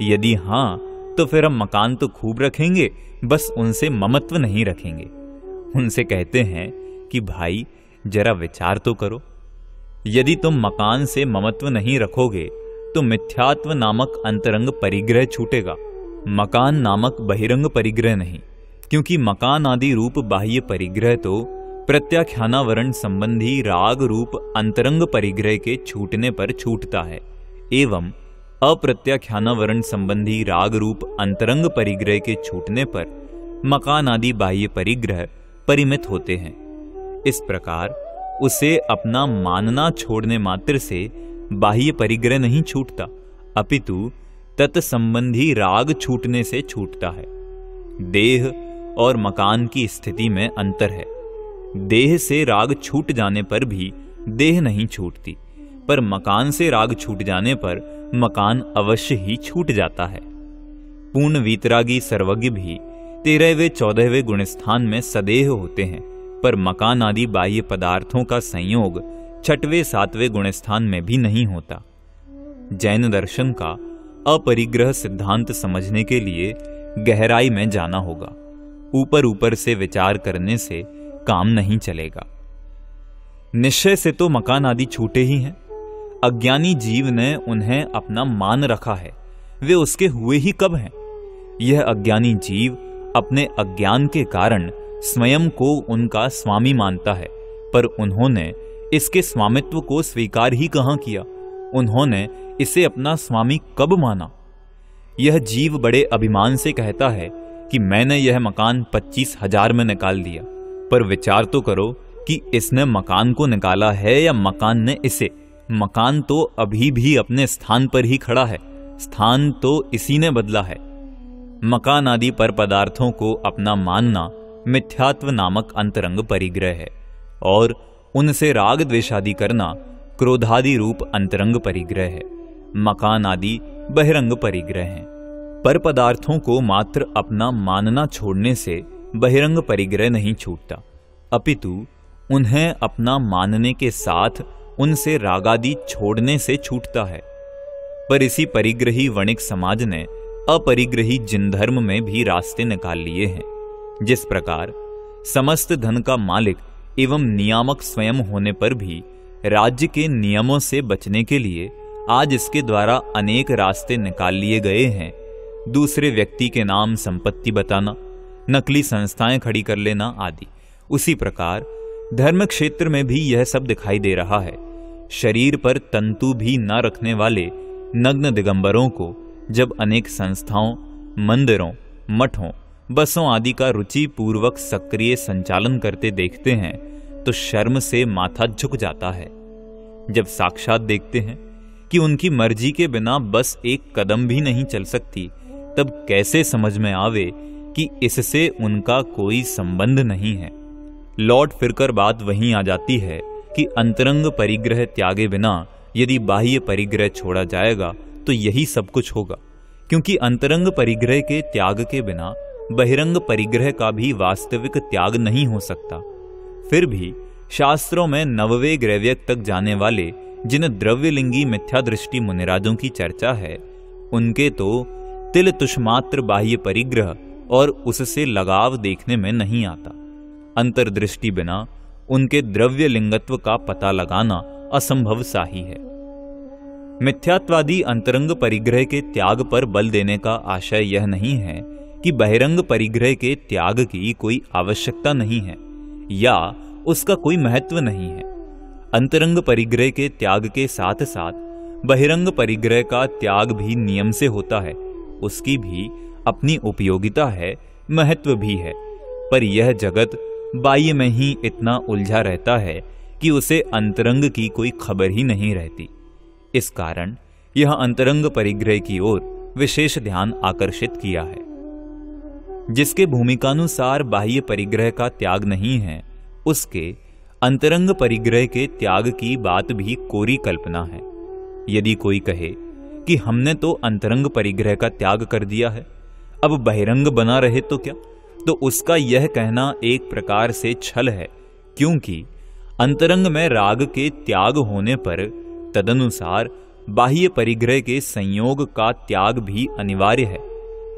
यदि हां, तो फिर हम मकान तो खूब रखेंगे, बस उनसे ममत्व नहीं रखेंगे। उनसे कहते हैं कि भाई जरा विचार तो करो। यदि तुम मकान से ममत्व नहीं रखोगे तो मिथ्यात्व नामक अंतरंग परिग्रह छूटेगा, मकान नामक बहिरंग परिग्रह नहीं। क्योंकि मकान आदि रूप बाह्य परिग्रह तो प्रत्याख्यानावरण संबंधी राग रूप अंतरंग परिग्रह के छूटने पर छूटता है, एवं अप्रत्याख्यानावरण संबंधी राग रूप अंतरंग परिग्रह के छूटने पर मकान आदि बाह्य परिग्रह परिमित होते हैं। इस प्रकार उसे अपना मानना छोड़ने मात्र से बाह्य परिग्रह नहीं छूटता, अपितु तत्संबंधी राग छूटने से छूटता है। देह और मकान की स्थिति में अंतर है। देह से राग छूट जाने पर भी देह नहीं छूटती, पर मकान से राग छूट जाने पर मकान अवश्य ही छूट जाता है। पूर्ण वीतरागी सर्वज्ञ भी 13वें 14वें गुणस्थान में सदेह होते हैं, पर मकान आदि बाह्य पदार्थों का संयोग 6वें 7वें गुणस्थान में भी नहीं होता। जैन दर्शन का अपरिग्रह सिद्धांत समझने के लिए गहराई में जाना होगा। ऊपर ऊपर से विचार करने से काम नहीं चलेगा। निश्चय से तो मकान आदि छूटे ही हैं। अज्ञानी जीव ने उन्हें अपना मान रखा है, वे उसके हुए ही कब हैं? यह अज्ञानी जीव अपने अज्ञान के कारण स्वयं को उनका स्वामी मानता है, पर उन्होंने इसके स्वामित्व को स्वीकार ही कहां किया? उन्होंने इसे अपना स्वामी कब माना? यह जीव बड़े अभिमान से कहता है कि मैंने यह मकान 25,000 में निकाल दिया, पर विचार तो करो कि इसने मकान को निकाला है या मकान ने इसे? मकान तो अभी भी अपने स्थान पर ही खड़ा है, स्थान तो इसी ने बदला है। मकान आदि पर पदार्थों को अपना मानना मिथ्यात्व नामक अंतरंग परिग्रह है और उनसे राग द्वेषादि करना क्रोधादि रूप अंतरंग परिग्रह है। मकान आदि बहिरंग परिग्रह हैं। पर पदार्थों को मात्र अपना मानना छोड़ने से बहिरंग परिग्रह नहीं छूटता, अपितु उन्हें अपना मानने के साथ उनसे रागादि छोड़ने से छूटता है। पर इसी परिग्रही वणिक समाज ने अपरिग्रही जिन धर्म में भी रास्ते निकाल लिए हैं। जिस प्रकार समस्त धन का मालिक एवं नियामक स्वयं होने पर भी राज्य के नियमों से बचने के लिए आज इसके द्वारा अनेक रास्ते निकाल लिए गए हैं। दूसरे व्यक्ति के नाम संपत्ति बताना, नकली संस्थाएं खड़ी कर लेना आदि। उसी प्रकार धर्म क्षेत्र में भी यह सब दिखाई दे रहा है। शरीर पर तंतु भी न रखने वाले नग्न दिगंबरों को जब अनेक संस्थाओं, मंदिरों, मठों, बसों आदि का रुचि पूर्वक सक्रिय संचालन करते देखते हैं तो शर्म से माथा झुक जाता है। जब साक्षात देखते हैं कि उनकी मर्जी के बिना बस एक कदम भी नहीं चल सकती, तब कैसे समझ में आवे कि इससे उनका कोई संबंध नहीं है। लौट फिरकर बात वहीं आ जाती है कि अंतरंग परिग्रह त्यागे बिना यदि बाह्य परिग्रह छोड़ा जाएगा तो यही सब कुछ होगा, क्योंकि अंतरंग परिग्रह के त्याग के बिना बहिरंग परिग्रह का भी वास्तविक त्याग नहीं हो सकता। फिर भी शास्त्रों में नववे ग्रैव्यक तक जाने वाले जिन द्रव्यलिंगी मिथ्या दृष्टि मुनिराजों की चर्चा है, उनके तो तिल तुष्मात्र बाह्य परिग्रह और उससे लगाव देखने में नहीं आता। अंतर्दृष्टि बिना उनके द्रव्य लिंगत्व का पता लगाना असंभव सा ही है। मिथ्यात्वादी अंतरंग परिग्रह के त्याग पर बल देने का आशय यह नहीं है कि बहिरंग परिग्रह के त्याग की कोई आवश्यकता नहीं है या उसका कोई महत्व नहीं है। अंतरंग परिग्रह के त्याग के साथ साथ बहिरंग परिग्रह का त्याग भी नियम से होता है। उसकी भी अपनी उपयोगिता है, महत्व भी है, पर यह जगत बाह्य में ही इतना उलझा रहता है कि उसे अंतरंग की कोई खबर ही नहीं रहती। इस कारण यह अंतरंग परिग्रह की ओर विशेष ध्यान आकर्षित किया है। जिसके भूमिकानुसार बाह्य परिग्रह का त्याग नहीं है, उसके अंतरंग परिग्रह के त्याग की बात भी कोरी कल्पना है। यदि कोई कहे कि हमने तो अंतरंग परिग्रह का त्याग कर दिया है, अब बहिरंग बना रहे तो क्या, तो उसका यह कहना एक प्रकार से छल है, क्योंकि अंतरंग में राग के त्याग होने पर तदनुसार बाह्य परिग्रह के संयोग का त्याग भी अनिवार्य है।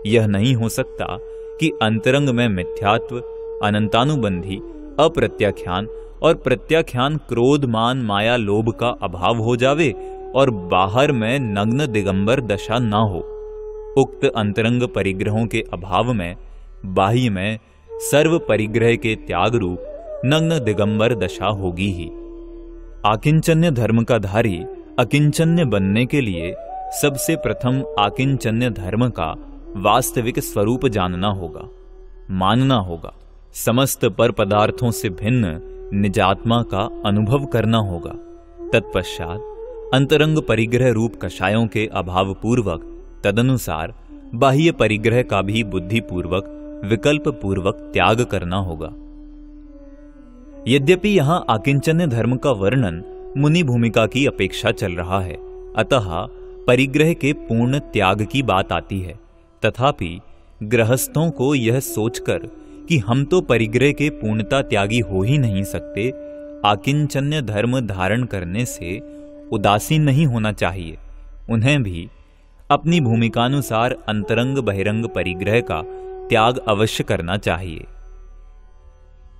यह नहीं हो सकता कि अंतरंग में मिथ्यात्व, अनंतानुबंधी, अप्रत्याख्यान और प्रत्याख्यान, क्रोध, मान, माया, लोभ का अभाव हो जावे और बाहर में नग्न दिगंबर दशा ना हो। उक्त अंतरंग परिग्रहों के अभाव में बाह्य में सर्व परिग्रह के त्याग रूप नग्न दिगंबर दशा होगी ही। आकिंचन्य धर्म का धारी अकिंचन्य बनने के लिए सबसे प्रथम आकिंचन्य धर्म का वास्तविक स्वरूप जानना होगा, मानना होगा। समस्त पर पदार्थों से भिन्न निजात्मा का अनुभव करना होगा। तत्पश्चात अंतरंग परिग्रह रूप कषायों के अभाव पूर्वक तदनुसार बाह्य परिग्रह का भी बुद्धि पूर्वक, विकल्प पूर्वक त्याग करना होगा। यद्यपि यहां आकिंचन्य धर्म का वर्णन मुनि भूमिका की अपेक्षा चल रहा है, अतः परिग्रह के पूर्ण त्याग की बात आती है। तथापि गृहस्थों को यह सोचकर कि हम तो परिग्रह के पूर्णता त्यागी हो ही नहीं सकते, आकिंचन्य धर्म धारण करने से उदासीन नहीं होना चाहिए। उन्हें भी अपनी भूमिकानुसार अंतरंग बहिरंग परिग्रह का त्याग अवश्य करना चाहिए।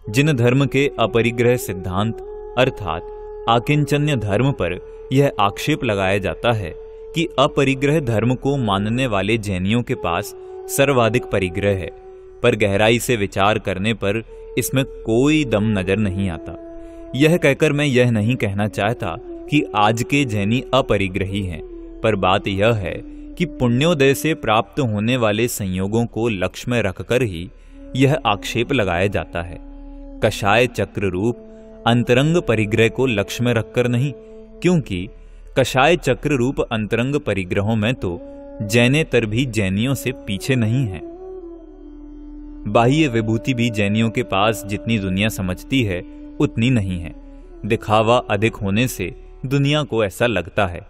जिन धर्म के अपरिग्रह सिद्धांत अर्थात आकिंचन्य धर्म पर यह आक्षेप लगाया जाता है कि अपरिग्रह धर्म को मानने वाले जैनियों के पास सर्वाधिक परिग्रह है, पर गहराई से विचार करने पर इसमें कोई दम नजर नहीं आता। यह कहकर मैं यह नहीं कहना चाहता कि आज के जैनी अपरिग्रही हैं, पर बात यह है कि पुण्योदय से प्राप्त होने वाले संयोगों को लक्ष्य में रखकर ही यह आक्षेप लगाया जाता है। कषाय चक्र रूप अंतरंग परिग्रह को लक्ष्य में रखकर नहीं, क्योंकि कषाय चक्र रूप अंतरंग परिग्रहों में तो जैनेतर भी जैनियों से पीछे नहीं है। बाह्य विभूति भी जैनियों के पास जितनी दुनिया समझती है उतनी नहीं है। दिखावा अधिक होने से दुनिया को ऐसा लगता है,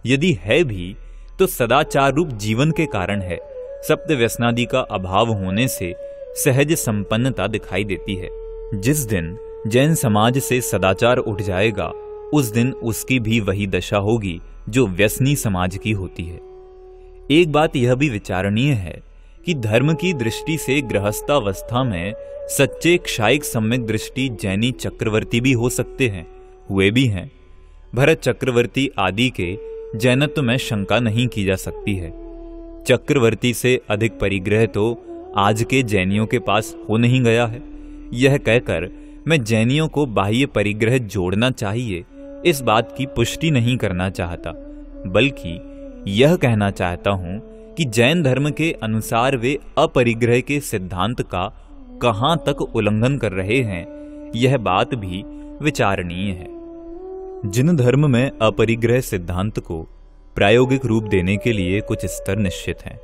यदि है भी तो सदाचार रूप जीवन के कारण है। सप्त व्यसनादि का अभाव होने से सहज संपन्नता दिखाई देती है। जिस दिन जैन समाज से सदाचार उठ जाएगा, उस दिन उसकी भी वही दशा होगी जो व्यसनी समाज की होती है। एक बात यह भी विचारणीय है कि धर्म की दृष्टि से गृहस्थावस्था में सच्चे क्षायिक सम्यक दृष्टि जैनी चक्रवर्ती भी हो सकते हैं, हुए भी हैं। भरत चक्रवर्ती आदि के जैनत्व में शंका नहीं की जा सकती है। चक्रवर्ती से अधिक परिग्रह तो आज के जैनियों के पास हो नहीं गया है। यह कहकर मैं जैनियों को बाह्य परिग्रह जोड़ना चाहिए इस बात की पुष्टि नहीं करना चाहता, बल्कि यह कहना चाहता हूं कि जैन धर्म के अनुसार वे अपरिग्रह के सिद्धांत का कहां तक उल्लंघन कर रहे हैं, यह बात भी विचारणीय है। जिन धर्म में अपरिग्रह सिद्धांत को प्रायोगिक रूप देने के लिए कुछ स्तर निश्चित हैं,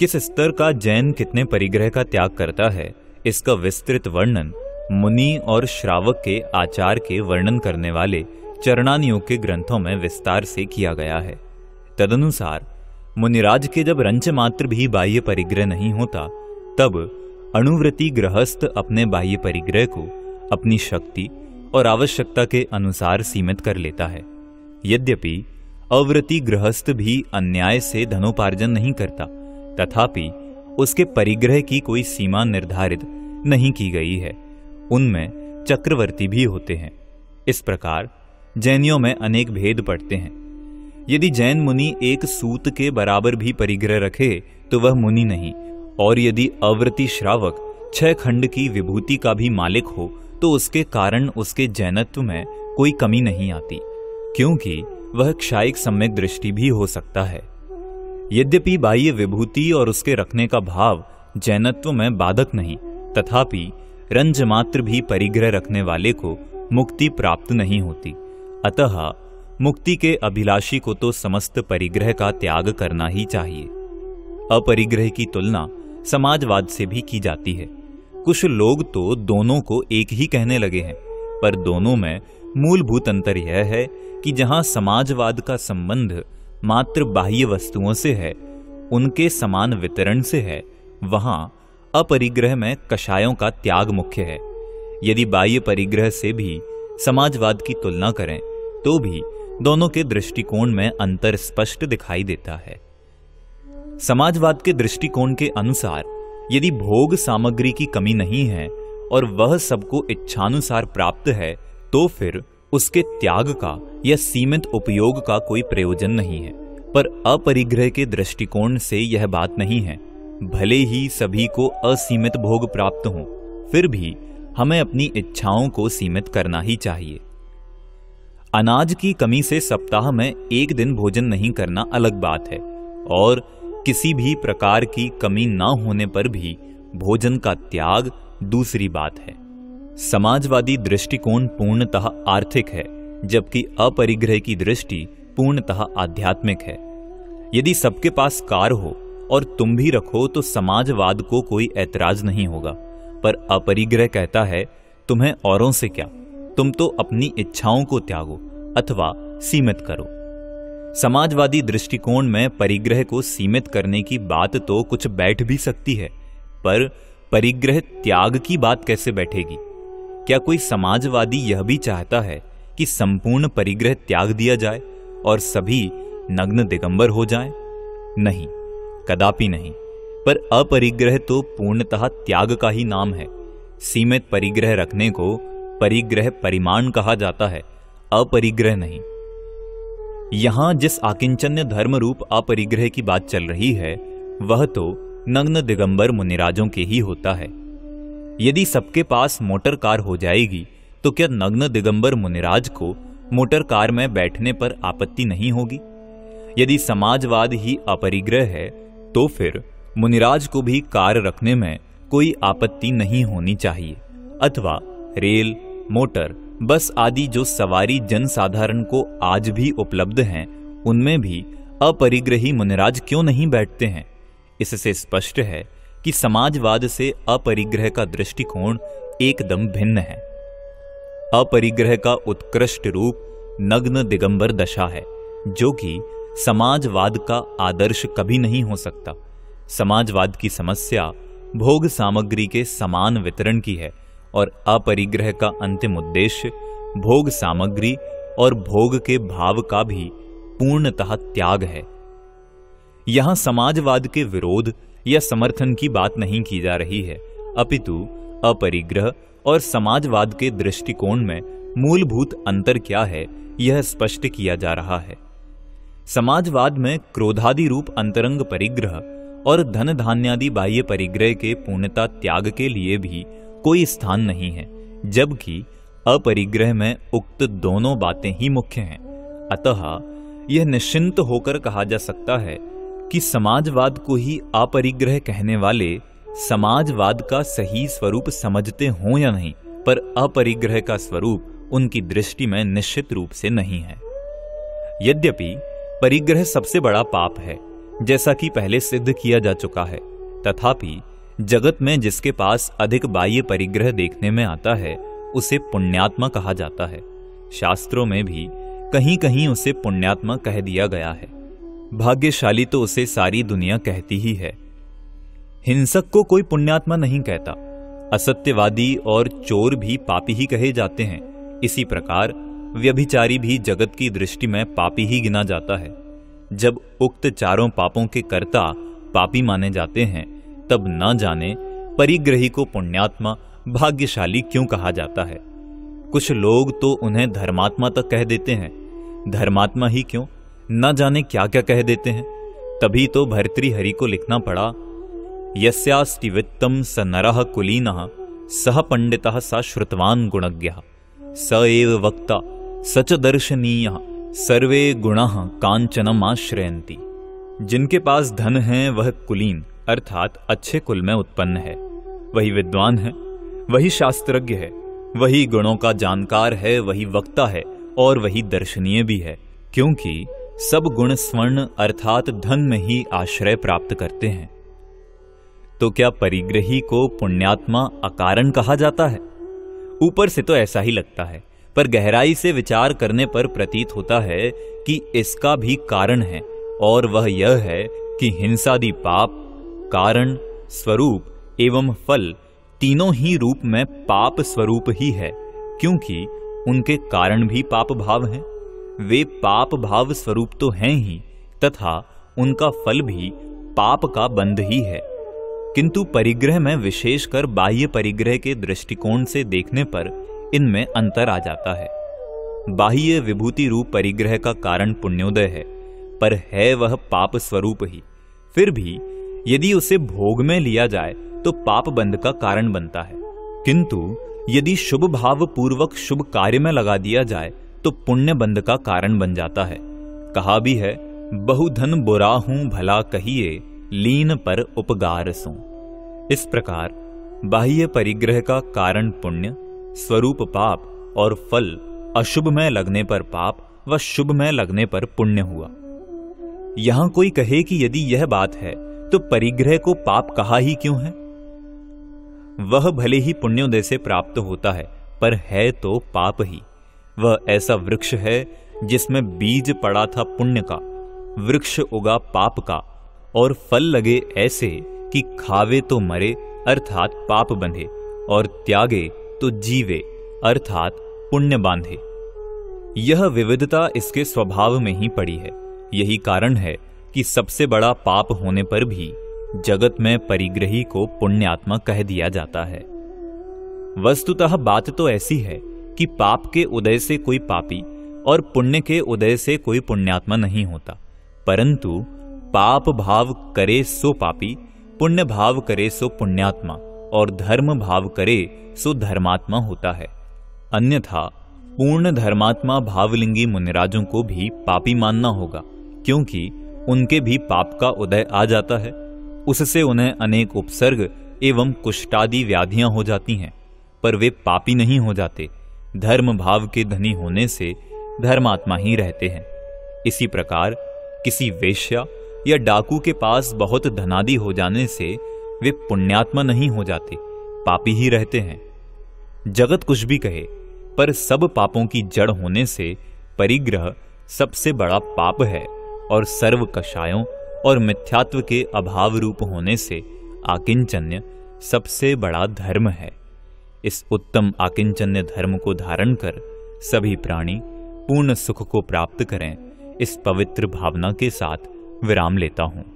किस स्तर का जैन कितने परिग्रह का त्याग करता है, इसका विस्तृत वर्णन मुनि और श्रावक के आचार के वर्णन करने वाले चरणानियोग के ग्रंथों में विस्तार से किया गया है। तदनुसार मुनिराज के जब रंच मात्र भी बाह्य परिग्रह नहीं होता, तब अणुव्रती गृहस्थ अपने बाह्य परिग्रह को अपनी शक्ति और आवश्यकता के अनुसार सीमित कर लेता है। यद्यपि अव्रती गृहस्थ भी अन्याय से धनोपार्जन नहीं करता, तथापि उसके परिग्रह की कोई सीमा निर्धारित नहीं की गई है। उनमें चक्रवर्ती भी होते हैं। इस प्रकार जैनियों में अनेक भेद पड़ते हैं। यदि जैन मुनि एक सूत के बराबर भी परिग्रह रखे तो वह मुनि नहीं, और यदि अव्रती श्रावक 6 खंड की विभूति का भी मालिक हो तो उसके कारण उसके जैनत्व में कोई कमी नहीं आती, क्योंकि वह क्षायिक सम्यक दृष्टि भी हो सकता है। यद्यपि बाह्य विभूति और उसके रखने का भाव जैनत्व में बाधक नहीं, तथापि रंज मात्र भी परिग्रह रखने वाले को मुक्ति प्राप्त नहीं होती। अतः मुक्ति के अभिलाषी को तो समस्त परिग्रह का त्याग करना ही चाहिए। अपरिग्रह की तुलना समाजवाद से भी की जाती है। कुछ लोग तो दोनों को एक ही कहने लगे हैं, पर दोनों में मूलभूत अंतर यह है कि जहां समाजवाद का संबंध मात्र बाह्य वस्तुओं से है, उनके समान वितरण से है, वहां अपरिग्रह में कषायों का त्याग मुख्य है। यदि बाह्य परिग्रह से भी समाजवाद की तुलना करें तो भी दोनों के दृष्टिकोण में अंतर स्पष्ट दिखाई देता है। समाजवाद के दृष्टिकोण के अनुसार यदि भोग सामग्री की कमी नहीं है और वह सबको इच्छानुसार प्राप्त है, तो फिर उसके त्याग का या सीमित उपयोग का कोई प्रयोजन नहीं है। पर अपरिग्रह के दृष्टिकोण से यह बात नहीं है। भले ही सभी को असीमित भोग प्राप्त हो, फिर भी हमें अपनी इच्छाओं को सीमित करना ही चाहिए। अनाज की कमी से सप्ताह में एक दिन भोजन नहीं करना अलग बात है, और किसी भी प्रकार की कमी न होने पर भी भोजन का त्याग दूसरी बात है। समाजवादी दृष्टिकोण पूर्णतः आर्थिक है, जबकि अपरिग्रह की दृष्टि पूर्णतः आध्यात्मिक है। यदि सबके पास कार हो और तुम भी रखो तो समाजवाद को कोई ऐतराज नहीं होगा, पर अपरिग्रह कहता है तुम्हें औरों से क्या, तुम तो अपनी इच्छाओं को त्यागो अथवा सीमित करो। समाजवादी दृष्टिकोण में परिग्रह को सीमित करने की बात तो कुछ बैठ भी सकती है, पर परिग्रह त्याग की बात कैसे बैठेगी? क्या कोई समाजवादी यह भी चाहता है कि संपूर्ण परिग्रह त्याग दिया जाए और सभी नग्न दिगंबर हो जाएं? नहीं, कदापि नहीं। पर अपरिग्रह तो पूर्णतः त्याग का ही नाम है। सीमित परिग्रह रखने को परिग्रह परिमाण कहा जाता है, अपरिग्रह नहीं। यहां जिस आकिंचन्य धर्म रूप अपरिग्रह की बात चल रही है, वह तो नग्न दिगंबर मुनिराजों के ही होता है। यदि सबके पास मोटर कार हो जाएगी तो क्या नग्न दिगंबर मुनिराज को मोटर कार में बैठने पर आपत्ति नहीं होगी? यदि समाजवाद ही अपरिग्रह है तो फिर मुनिराज को भी कार रखने में कोई आपत्ति नहीं होनी चाहिए, अथवा रेल, मोटर, बस आदि जो सवारी जनसाधारण को आज भी उपलब्ध हैं, उनमें भी अपरिग्रही मुनिराज क्यों नहीं बैठते हैं? इससे स्पष्ट है कि समाजवाद से अपरिग्रह का दृष्टिकोण एकदम भिन्न है। अपरिग्रह का उत्कृष्ट रूप नग्न दिगंबर दशा है, जो कि समाजवाद का आदर्श कभी नहीं हो सकता। समाजवाद की समस्या भोग सामग्री के समान वितरण की है और अपरिग्रह का अंतिम उद्देश्य भोग सामग्री और भोग के भाव का भी पूर्णतः त्याग है। यहां समाजवाद के विरोध या समर्थन की बात नहीं की जा रही है, अपितु अपरिग्रह और समाजवाद के दृष्टिकोण में मूलभूत अंतर क्या है यह स्पष्ट किया जा रहा है। समाजवाद में क्रोधादि रूप अंतरंग परिग्रह और धन धान्यादि बाह्य परिग्रह के पूर्णता त्याग के लिए भी कोई स्थान नहीं है, जबकि अपरिग्रह में उक्त दोनों बातें ही मुख्य हैं। अतः यह निश्चिंत होकर कहा जा सकता है कि समाजवाद को ही अपरिग्रह कहने वाले समाजवाद का सही स्वरूप समझते हों या नहीं, पर अपरिग्रह का स्वरूप उनकी दृष्टि में निश्चित रूप से नहीं है। यद्यपि परिग्रह सबसे बड़ा पाप है, जैसा कि पहले सिद्ध किया जा चुका है, तथापि जगत में जिसके पास अधिक बाह्य परिग्रह देखने में आता है उसे पुण्यात्मा कहा जाता है। शास्त्रों में भी कहीं कहीं उसे पुण्यात्मा कह दिया गया है। भाग्यशाली तो उसे सारी दुनिया कहती ही है। हिंसक को कोई पुण्यात्मा नहीं कहता। असत्यवादी और चोर भी पापी ही कहे जाते हैं। इसी प्रकार व्यभिचारी भी जगत की दृष्टि में पापी ही गिना जाता है। जब उक्त चारों पापों के कर्ता पापी माने जाते हैं, तब न जाने परिग्रही को पुण्यात्मा भाग्यशाली क्यों कहा जाता है। कुछ लोग तो उन्हें धर्मात्मा तक कह देते हैं। धर्मात्मा ही क्यों, न जाने क्या क्या कह देते हैं। तभी तो भर्तृहरि को लिखना पड़ा, यस्यास्ति वित्तम स नरः कुलीनः सह पंडितः स श्रुतवान गुणज्ञः स एव वक्ता सच दर्शनीयः सर्वे गुणाः कांचनम आश्रयन्ति। जिनके पास धन है वह कुलीन अर्थात अच्छे कुल में उत्पन्न है, वही विद्वान है, वही शास्त्रज्ञ है, वही गुणों का जानकार है, वही वक्ता है और वही दर्शनीय भी है, क्योंकि सब गुण स्वर्ण अर्थात धन में ही आश्रय प्राप्त करते हैं। तो क्या परिग्रही को पुण्यात्मा अकारण कहा जाता है? ऊपर से तो ऐसा ही लगता है, पर गहराई से विचार करने पर प्रतीत होता है कि इसका भी कारण है, और वह यह है कि हिंसादि पाप कारण, स्वरूप एवं फल तीनों ही रूप में पाप स्वरूप ही है, क्योंकि उनके कारण भी पाप भाव हैं। वे पाप भाव स्वरूप तो हैं ही, तथा उनका फल भी पाप का बंध ही है। किंतु परिग्रह में विशेषकर बाह्य परिग्रह के दृष्टिकोण से देखने पर इनमें अंतर आ जाता है। बाह्य विभूति रूप परिग्रह का कारण पुण्योदय है, पर है वह पाप स्वरूप ही। फिर भी यदि उसे भोग में लिया जाए तो पाप बंध का कारण बनता है, किंतु यदि शुभ भाव पूर्वक शुभ कार्य में लगा दिया जाए तो पुण्य बंध का कारण बन जाता है। कहा भी है, बहुधन बुरा हूं भला कहिए लीन पर उपगार सो। इस प्रकार बाह्य परिग्रह का कारण पुण्य, स्वरूप पाप और फल अशुभ में लगने पर पाप व शुभ में लगने पर पुण्य हुआ। यहां कोई कहे कि यदि यह बात है तो परिग्रह को पाप कहा ही क्यों है? वह भले ही पुण्योदय से प्राप्त होता है, पर है तो पाप ही। वह ऐसा वृक्ष है जिसमें बीज पड़ा था पुण्य का, वृक्ष उगा पाप का, और फल लगे ऐसे कि खावे तो मरे अर्थात पाप बंधे, और त्यागे तो जीवे अर्थात पुण्य बांधे। यह विविधता इसके स्वभाव में ही पड़ी है। यही कारण है कि सबसे बड़ा पाप होने पर भी जगत में परिग्रही को पुण्यात्मा कह दिया जाता है। वस्तुतः बात तो ऐसी है कि पाप के उदय से कोई पापी और पुण्य के उदय से कोई पुण्यात्मा नहीं होता, परंतु पाप भाव करे सो पापी, पुण्य भाव करे सो पुण्यात्मा, और धर्म भाव करे सो धर्मात्मा होता है। अन्यथा पूर्ण धर्मात्मा भावलिंगी मुनिराजों को भी पापी मानना होगा, क्योंकि उनके भी पाप का उदय आ जाता है। उससे उन्हें अनेक उपसर्ग एवं कुष्ठादि व्याधियां हो जाती हैं, पर वे पापी नहीं हो जाते। धर्म भाव के धनी होने से धर्मात्मा ही रहते हैं। इसी प्रकार किसी वेश्या या डाकू के पास बहुत धनादि हो जाने से वे पुण्यात्मा नहीं हो जाते, पापी ही रहते हैं। जगत कुछ भी कहे, पर सब पापों की जड़ होने से परिग्रह सबसे बड़ा पाप है और सर्व कषायों और मिथ्यात्व के अभाव रूप होने से आकिंचन्य सबसे बड़ा धर्म है। इस उत्तम आकिंचन्य धर्म को धारण कर सभी प्राणी पूर्ण सुख को प्राप्त करें, इस पवित्र भावना के साथ विराम लेता हूं।